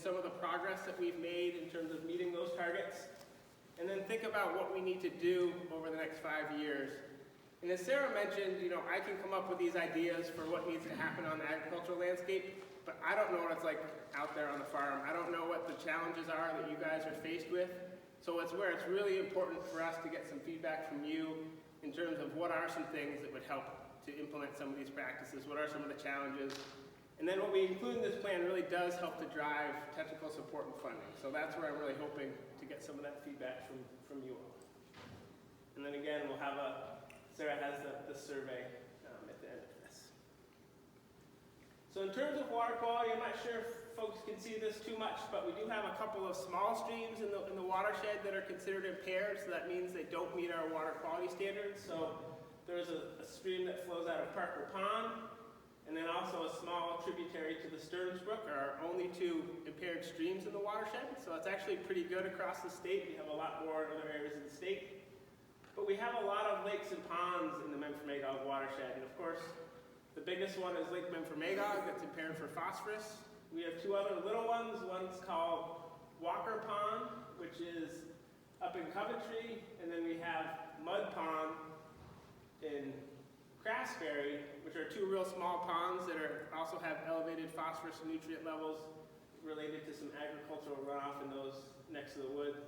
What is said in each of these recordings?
some of the progress that we've made in terms of meeting those targets, and then think about what we need to do over the next 5 years. And as Sarah mentioned, I can come up with these ideas for what needs to happen on the agricultural landscape, but I don't know what it's like out there on the farm. I don't know what the challenges are that you guys are faced with. So it's where it's really important for us to get some feedback from you in terms of what are some things that would help to implement some of these practices, what are some of the challenges. And then what we include in this plan really does help to drive technical support and funding. So that's where I'm really hoping to get some of that feedback from you all. And then again, we'll have Sarah has the survey at the end of this. So in terms of water quality, I'm not sure if folks can see this too much, but we do have a couple of small streams in the watershed that are considered impaired, so that means they don't meet our water quality standards. So there's a stream that flows out of Parker Pond, and then also a small tributary to the Stearns Brook are our only 2 impaired streams in the watershed. So it's actually pretty good across the state. We have a lot more in other areas of the state. But we have a lot of lakes and ponds in the Memphremagog watershed. And of course, the biggest one is Lake Memphremagog that's impaired for phosphorus. We have 2 other little ones. One's called Walker Pond, which is up in Coventry. And then we have Mud Pond in Craftsbury, which are 2 real small ponds that also have elevated phosphorus and nutrient levels related to some agricultural runoff in those next to the wood.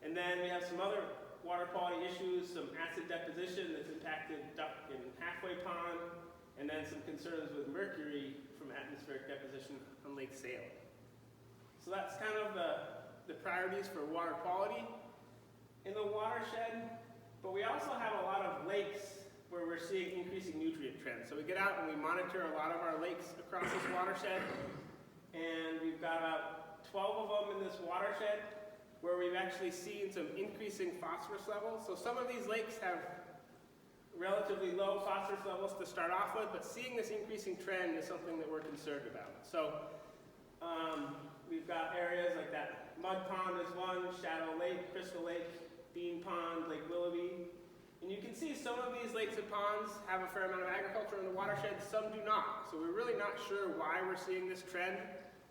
And then we have some other water quality issues, some acid deposition that's impacted duck in Halfway Pond, and then some concerns with mercury from atmospheric deposition on Lake Salem. So that's kind of the priorities for water quality in the watershed, but we also have a lot of lakes where we're seeing increasing nutrient trends. So we get out and we monitor a lot of our lakes across this watershed, and we've got about 12 of them in this watershed where we've actually seen some increasing phosphorus levels. So some of these lakes have relatively low phosphorus levels to start off with, but seeing this increasing trend is something that we're concerned about. So we've got areas like that. Mud Pond is one, Shadow Lake, Crystal Lake, Bean Pond, Lake Willoughby. And you can see some of these lakes and ponds have a fair amount of agriculture in the watershed, some do not. So we're really not sure why we're seeing this trend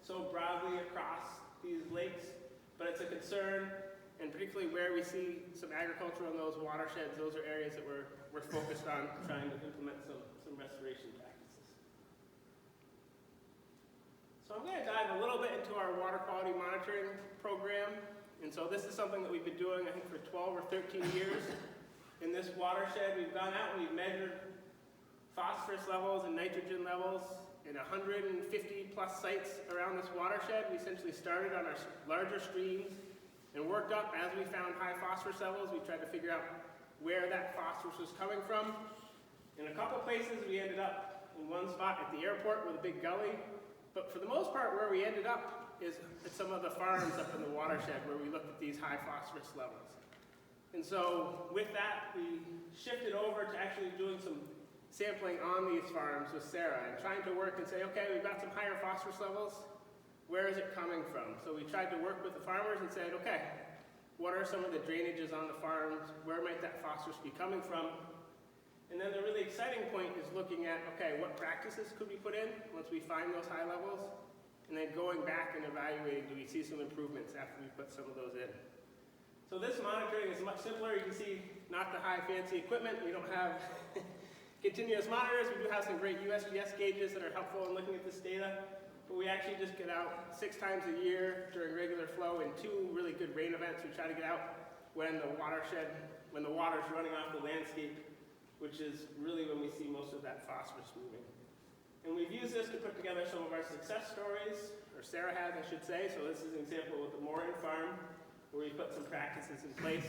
so broadly across these lakes, but it's a concern, and particularly where we see some agriculture in those watersheds, those are areas that we're focused on trying to implement some restoration practices. So I'm going to dive a little bit into our water quality monitoring program. And so this is something that we've been doing, I think, for 12 or 13 years. In this watershed, we've gone out and we've measured phosphorus levels and nitrogen levels in 150 plus sites around this watershed. We essentially started on our larger streams and worked up as we found high phosphorus levels. We tried to figure out where that phosphorus was coming from. In a couple places, we ended up in one spot at the airport with a big gully. But for the most part, where we ended up is at some of the farms up in the watershed where we looked at these high phosphorus levels. And so with that, we shifted over to actually doing some sampling on these farms with Sarah and trying to work and say, okay, we've got some higher phosphorus levels. Where is it coming from? So we tried to work with the farmers and said, okay, what are some of the drainages on the farms? Where might that phosphorus be coming from? And then the really exciting point is looking at, okay, what practices could we put in once we find those high levels? And then going back and evaluating, do we see some improvements after we put some of those in? So this monitoring is much simpler. You can see not the high fancy equipment. We don't have continuous monitors. We do have some great USGS gauges that are helpful in looking at this data. But we actually just get out 6 times a year during regular flow in 2 really good rain events. We try to get out when the water's running off the landscape, which is really when we see most of that phosphorus moving. And we've used this to put together some of our success stories, or Sarah has, I should say. So this is an example with the Morin Farm, where we put some practices in place.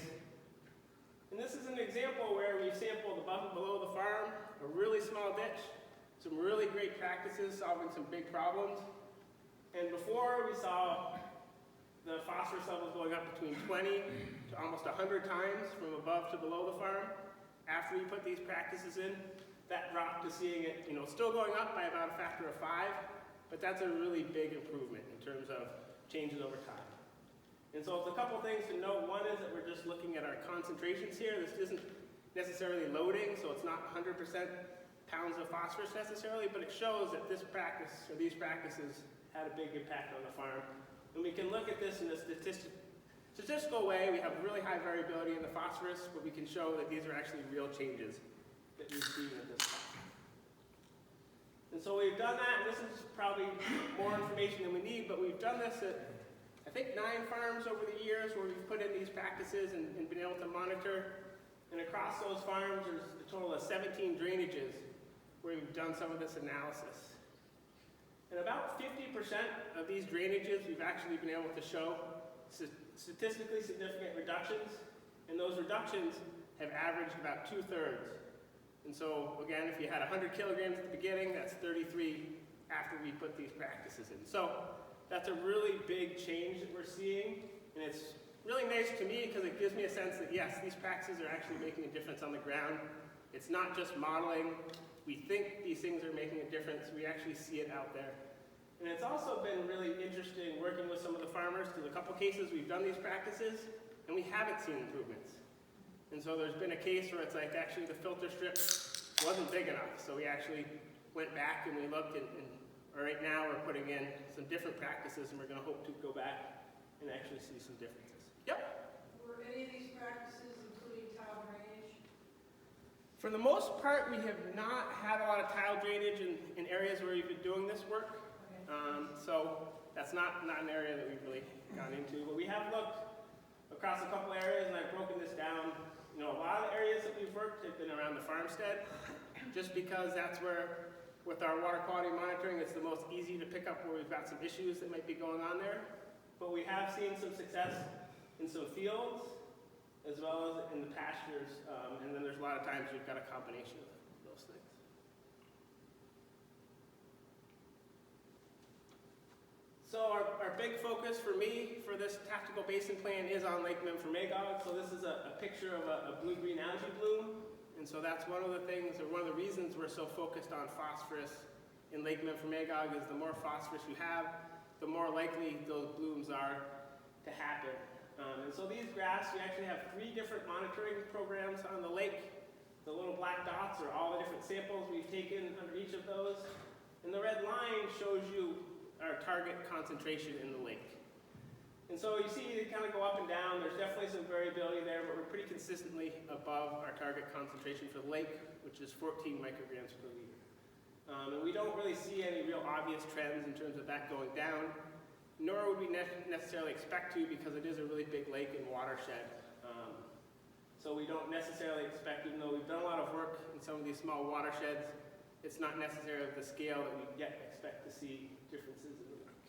And this is an example where we sampled above and below the farm, a really small ditch, some really great practices solving some big problems. And before we saw the phosphorus levels going up between 20 to almost 100 times from above to below the farm. After we put these practices in, that dropped to seeing it, still going up by about a factor of 5, but that's a really big improvement in terms of changes over time. And so it's a couple things to note. One is that we're just looking at our concentrations here. This isn't necessarily loading, so it's not 100% pounds of phosphorus necessarily, but it shows that this practice, or these practices, had a big impact on the farm. And we can look at this in a statistical way. We have really high variability in the phosphorus, but we can show that these are actually real changes that we've seen at this time. And so we've done that, and this is probably more information than we need, but we've done this at, I think, 9 farms over the years where we've put in these practices and been able to monitor. And across those farms, there's a total of 17 drainages where we've done some of this analysis. And about 50% of these drainages, we've actually been able to show statistically significant reductions, and those reductions have averaged about 2/3. And so, again, if you had 100 kilograms at the beginning, that's 33 after we put these practices in. So that's a really big change that we're seeing, and it's really nice to me because it gives me a sense that, yes, these practices are actually making a difference on the ground. It's not just modeling. We think these things are making a difference. We actually see it out there. And it's also been really interesting working with some of the farmers, because a couple cases we've done these practices, and we haven't seen improvements. And so there's been a case where it's like actually the filter strip wasn't big enough. So we actually went back and we looked, and right now we're putting in some different practices, and we're going to hope to go back and actually see some differences. Yep? Were any of these practices including tile drainage? For the most part, we have not had a lot of tile drainage in areas where we've been doing this work. Okay. So that's not an area that we've really gone into. But we have looked across a couple areas, and I've broken this down. You know, a lot of the areas that we've worked have been around the farmstead, just because that's where, with our water quality monitoring, it's the most easy to pick up where we've got some issues that might be going on there. But we have seen some success in some fields, as well as in the pastures, and then there's a lot of times you've got a combination of those things. So our big focus for me for this tactical basin plan is on Lake Memphremagog. So this is a picture of a blue-green algae bloom, and so that's one of the things, or one of the reasons we're so focused on phosphorus in Lake Memphremagog is the more phosphorus you have, the more likely those blooms are to happen. And so these graphs, we actually have 3 different monitoring programs on the lake. The little black dots are all the different samples we've taken under each of those. And the red line shows you our target concentration in the lake. And so you see they kind of go up and down. There's definitely some variability there, but we're pretty consistently above our target concentration for the lake, which is 14 micrograms per liter. And we don't really see any real obvious trends in terms of that going down, nor would we necessarily expect to, because it is a really big lake and watershed. So we don't necessarily expect, even though we've done a lot of work in some of these small watersheds, it's not necessarily the scale that we yet expect to see differences in the lake.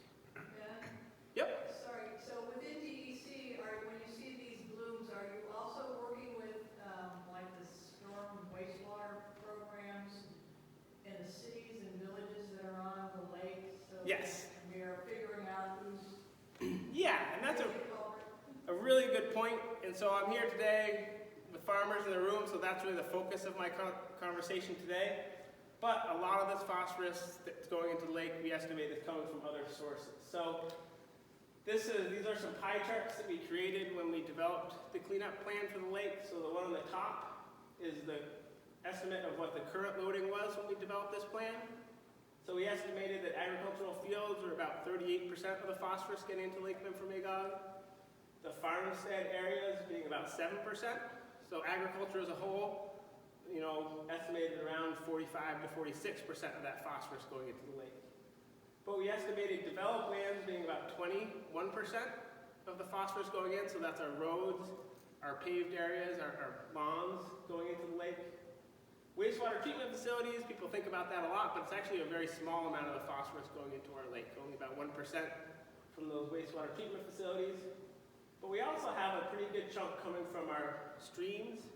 Ben? Yep. Sorry, so within DEC, when you see these blooms, are you also working with like the storm wastewater programs in the cities and villages that are on the lake? So Yes. we are figuring out who's... Yeah, and that's a really good point. And so I'm here today with farmers in the room, so that's really the focus of my conversation today. But a lot of this phosphorus that's going into the lake, we estimate is coming from other sources. So these are some pie charts that we created when we developed the cleanup plan for the lake. So the one on the top is the estimate of what the current loading was when we developed this plan. So we estimated that agricultural fields are about 38% of the phosphorus getting into Lake Memphremagog. The farmstead areas being about 7%. So agriculture as a whole, you know, estimated around 45 to 46% of that phosphorus going into the lake. But we estimated developed lands being about 21% of the phosphorus going in. So that's our roads, our paved areas, our lawns going into the lake. Wastewater treatment facilities, people think about that a lot, but it's actually a very small amount of the phosphorus going into our lake, only about 1% from those wastewater treatment facilities. But we also have a pretty good chunk coming from our streams.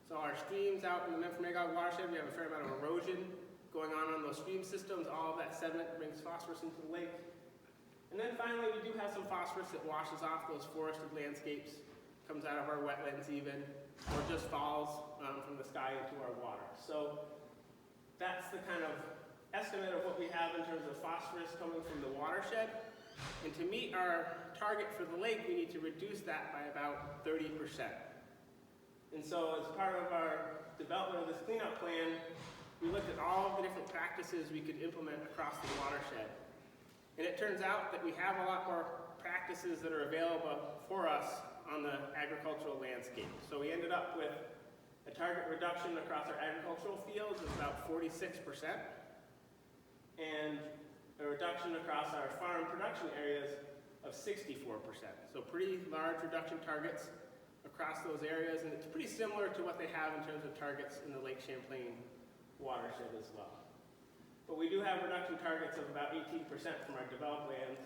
So our streams out in the Memphremagog watershed, we have a fair amount of erosion going on those stream systems. All of that sediment brings phosphorus into the lake. And then finally, we do have some phosphorus that washes off those forested landscapes, comes out of our wetlands even, or just falls from the sky into our water. So that's the kind of estimate of what we have in terms of phosphorus coming from the watershed. And to meet our target for the lake, we need to reduce that by about 30%. And so as part of our development of this cleanup plan, we looked at all of the different practices we could implement across the watershed. And it turns out that we have a lot more practices that are available for us on the agricultural landscape. So we ended up with a target reduction across our agricultural fields of about 46%, and a reduction across our farm production areas of 64%. So pretty large reduction targets across those areas, and it's pretty similar to what they have in terms of targets in the Lake Champlain watershed as well. But we do have reduction targets of about 18% from our developed lands,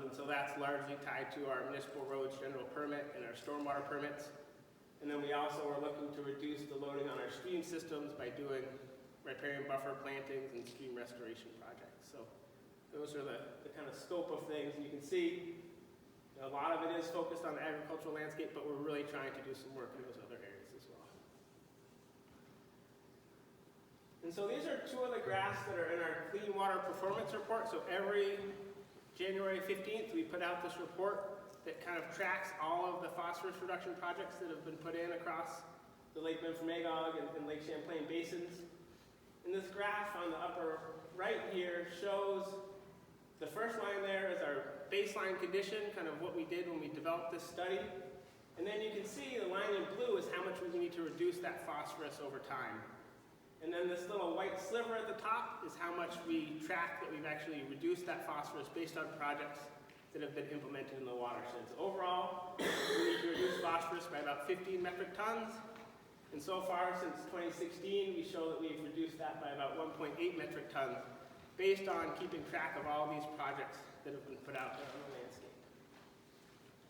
and so that's largely tied to our municipal roads general permit and our stormwater permits. And then we also are looking to reduce the loading on our stream systems by doing riparian buffer plantings and stream restoration projects. So those are the kind of scope of things. And you can see a lot of it is focused on the agricultural landscape, but we're really trying to do some work in those other areas as well. And so these are two of the graphs that are in our Clean Water Performance Report. So every January 15th, we put out this report that kind of tracks all of the phosphorus reduction projects that have been put in across the Lake Memphremagog and Lake Champlain basins. And this graph on the upper right here shows the first line there is our baseline condition, kind of what we did when we developed this study. And then you can see the line in blue is how much we need to reduce that phosphorus over time. And then this little white sliver at the top is how much we track that we've actually reduced that phosphorus based on projects that have been implemented in the watersheds. Overall, we need to reduce phosphorus by about 15 metric tons. And so far, since 2016, we show that we've reduced that by about 1.8 metric tons based on keeping track of all these projects that have been put out there on the landscape.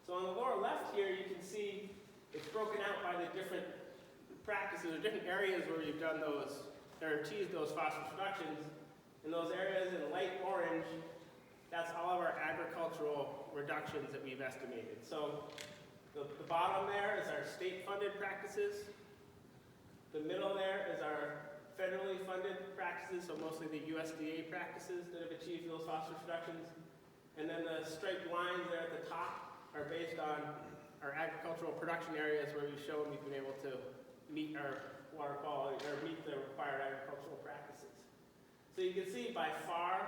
So on the lower left here, you can see it's broken out by the different practices or different areas where we've done those, or achieved those phosphorus reductions. And those areas in light orange, that's all of our agricultural reductions that we've estimated. So the bottom there is our state-funded practices. The middle there is our federally funded practices, so mostly the USDA practices that have achieved those phosphorus reductions. And then the striped lines there at the top are based on our agricultural production areas where we've shown we've been able to meet our water quality, or meet the required agricultural practices. So you can see by far,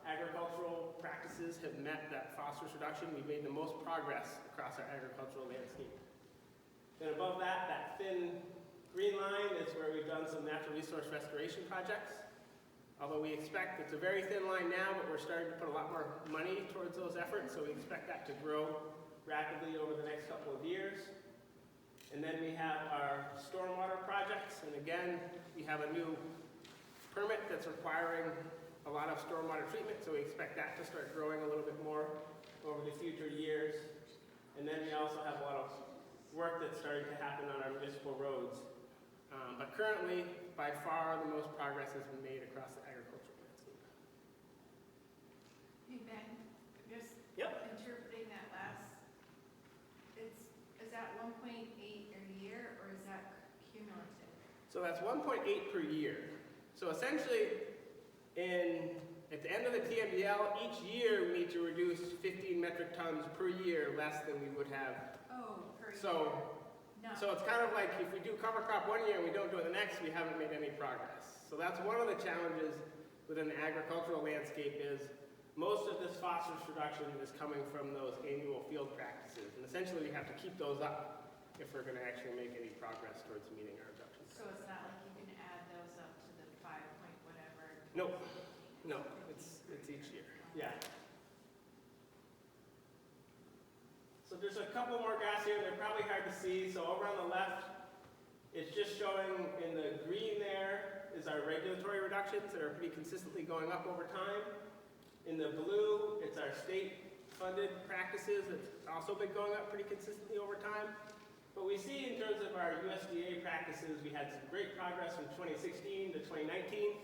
agricultural practices have met that phosphorus reduction. We've made the most progress across our agricultural landscape. Then above that, that thin green line is where we've done some natural resource restoration projects. Although we expect it's a very thin line now, but we're starting to put a lot more money towards those efforts, so we expect that to grow rapidly over the next couple of years. And then we have our stormwater projects, and again, we have a new permit that's requiring a lot of stormwater treatment, so we expect that to start growing a little bit more over the future years. And then we also have a lot of work that's starting to happen on our municipal roads. But currently, by far, the most progress has been made across the agricultural landscape. Hey Ben, just Yep. interpreting that last, is that 1.8 a year or is that cumulative? So that's 1.8 per year. So essentially, at the end of the TMDL, each year we need to reduce 15 metric tons per year less than we would have. Oh, per year. No. So it's kind of like if we do cover crop one year and we don't do it the next, we haven't made any progress. So that's one of the challenges within the agricultural landscape is most of this phosphorus reduction is coming from those annual field practices. And essentially we have to keep those up if we're going to actually make any progress towards meeting our reductions. So it's not like you can add those up to the 5 point whatever? Nope. No, it's each year. Yeah. So there's a couple more graphs here. They're probably hard to see. So over on the left, it's just showing in the green there is our regulatory reductions that are pretty consistently going up over time. In the blue, it's our state-funded practices that's also been going up pretty consistently over time. But we see in terms of our USDA practices, we had some great progress from 2016 to 2019,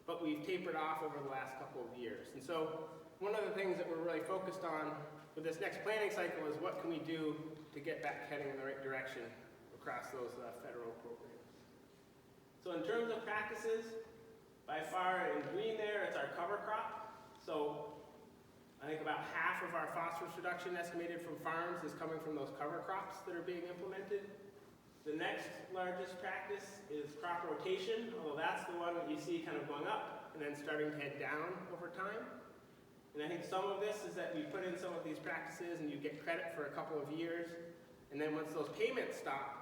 but we've tapered off over the last couple of years. And so one of the things that we're really focused on with this next planning cycle is what can we do to get back heading in the right direction across those federal programs. So in terms of practices, by far in green there, it's our cover crop. So I think about half of our phosphorus reduction estimated from farms is coming from those cover crops that are being implemented. The next largest practice is crop rotation, although that's the one that you see kind of going up and then starting to head down over time. And I think some of this is that we put in some of these practices and you get credit for a couple of years, and then once those payments stop,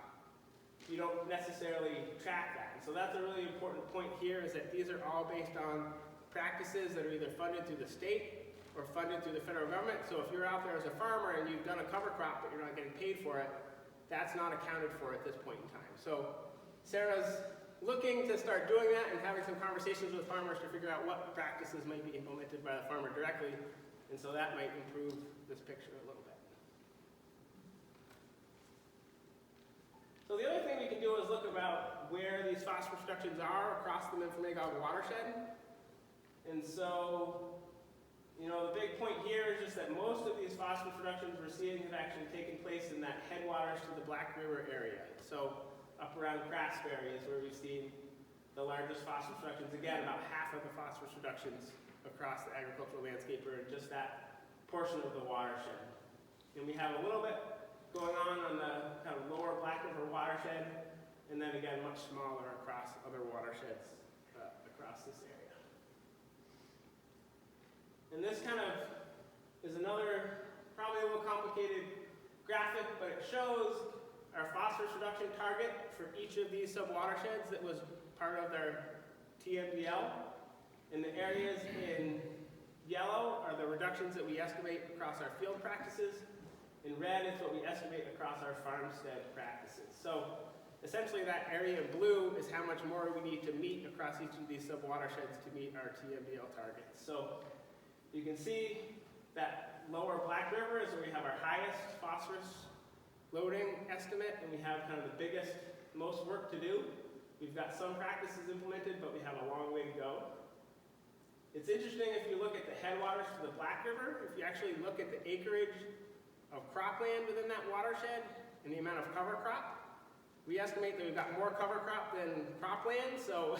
you don't necessarily track that. And so that's a really important point here, is that these are all based on practices that are either funded through the state or funded through the federal government. So if you're out there as a farmer and you've done a cover crop but you're not getting paid for it, that's not accounted for at this point in time. So Sarah's looking to start doing that and having some conversations with farmers to figure out what practices might be implemented by the farmer directly, and so that might improve this picture a little bit. So the other thing we can do is look about where these phosphorus reductions are across the Memphremagog watershed. And so, the big point here is just that most of these phosphorus reductions we're seeing have actually taken place in that headwaters to the Black River area. So up around Craftsbury is where we've seen the largest phosphorus reductions. Again, about half of the phosphorus reductions across the agricultural landscape are in just that portion of the watershed. And we have a little bit going on the kind of lower Black River watershed, and then again much smaller across other watersheds across this area. And this kind of is another, probably a little complicated graphic, but it shows our phosphorus reduction target for each of these sub-watersheds that was part of their TMDL. And the areas in yellow are the reductions that we estimate across our field practices. In red is what we estimate across our farmstead practices. So essentially that area in blue is how much more we need to meet across each of these sub-watersheds to meet our TMDL targets. So you can see that lower Black River is where we have our highest phosphorus loading estimate, and we have kind of the biggest, most work to do. We've got some practices implemented, but we have a long way to go. It's interesting if you look at the headwaters to the Black River, if you actually look at the acreage of cropland within that watershed and the amount of cover crop, we estimate that we've got more cover crop than cropland, so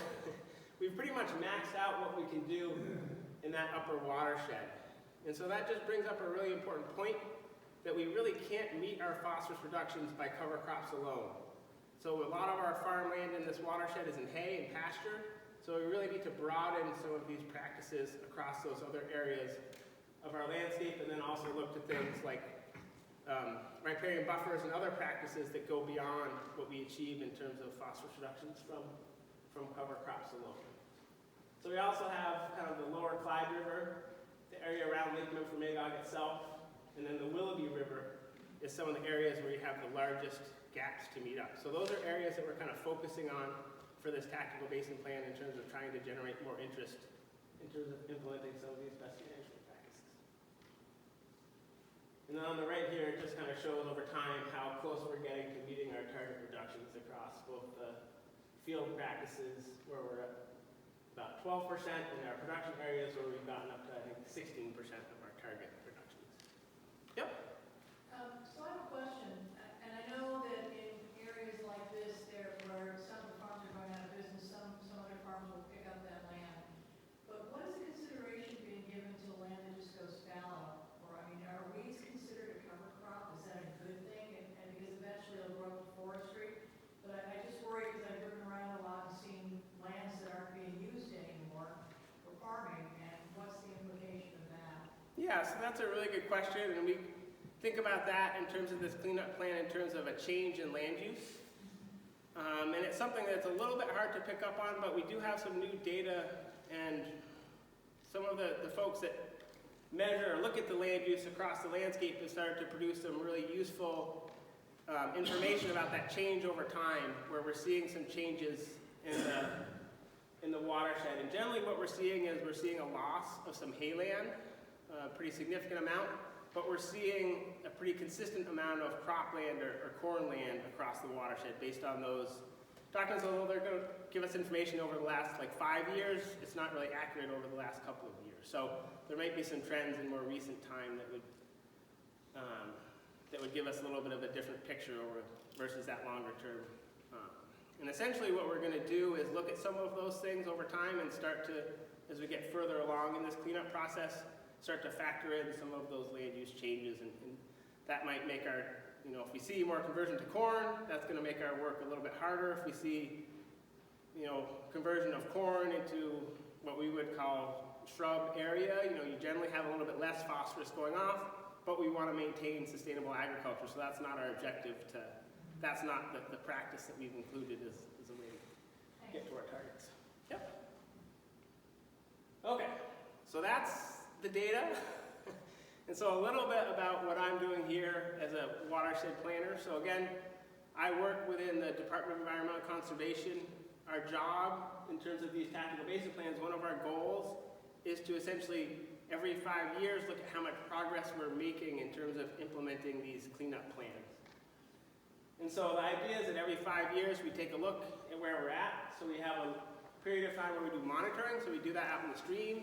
we've pretty much maxed out what we can do in that upper watershed. And so that just brings up a really important point, that we really can't meet our phosphorus reductions by cover crops alone. So a lot of our farmland in this watershed is in hay and pasture, so we really need to broaden some of these practices across those other areas of our landscape, and then also look to things like riparian buffers and other practices that go beyond what we achieve in terms of phosphorus reductions from cover crops alone. So we also have kind of the lower Clyde River, the area around Lake Memphremagog itself, and then the Willoughby River is some of the areas where you have the largest gaps to meet up. So those are areas that we're kind of focusing on for this tactical basin plan in terms of trying to generate more interest in terms of implementing some of these best management practices. And then on the right here, it just kind of shows over time how close we're getting to meeting our target reductions across both the field practices, where we're at about 12%, and our production areas where we've gotten up to, I think, 16% of our target reductions. Yep? So I have a question, and I know that in areas like this, where some farms are going out of business, some other farms will pick up that land. But what is the consideration being given to land that just goes fallow? Or, I mean, are weeds considered a cover crop? Is that a good thing? And because eventually it'll grow to forestry. But I just worry, because I've driven around a lot and seen lands that aren't being used anymore for farming, and what's the implication of that? Yeah, so that's a really good question, and we think about that in terms of this cleanup plan in terms of a change in land use. And it's something that's a little bit hard to pick up on, but we do have some new data, and some of the folks that measure or look at the land use across the landscape have started to produce some really useful information about that change over time, where we're seeing some changes in the watershed. And generally what we're seeing is we're seeing a loss of some hayland, a pretty significant amount, but we're seeing a pretty consistent amount of cropland or corn land across the watershed based on those documents. Although they're going to give us information over the last 5 years, it's not really accurate over the last couple of years. So there might be some trends in more recent time that would give us a little bit of a different picture versus that longer term. And essentially what we're going to do is look at some of those things over time and start to, as we get further along in this cleanup process, start to factor in some of those land use changes, and that might make our, if we see more conversion to corn, that's going to make our work a little bit harder. If we see, conversion of corn into what we would call shrub area, you know, you generally have a little bit less phosphorus going off, but we want to maintain sustainable agriculture, so that's not our objective that's not the practice that we've included as a way to get to our targets. Yep. Okay, so that's the data. And so a little bit about what I'm doing here as a watershed planner. So again, I work within the Department of Environmental Conservation. Our job in terms of these tactical basin plans, one of our goals is to essentially every 5 years look at how much progress we're making in terms of implementing these cleanup plans. And so the idea is that every 5 years we take a look at where we're at. So we have a period of time where we do monitoring, so we do that out in the stream.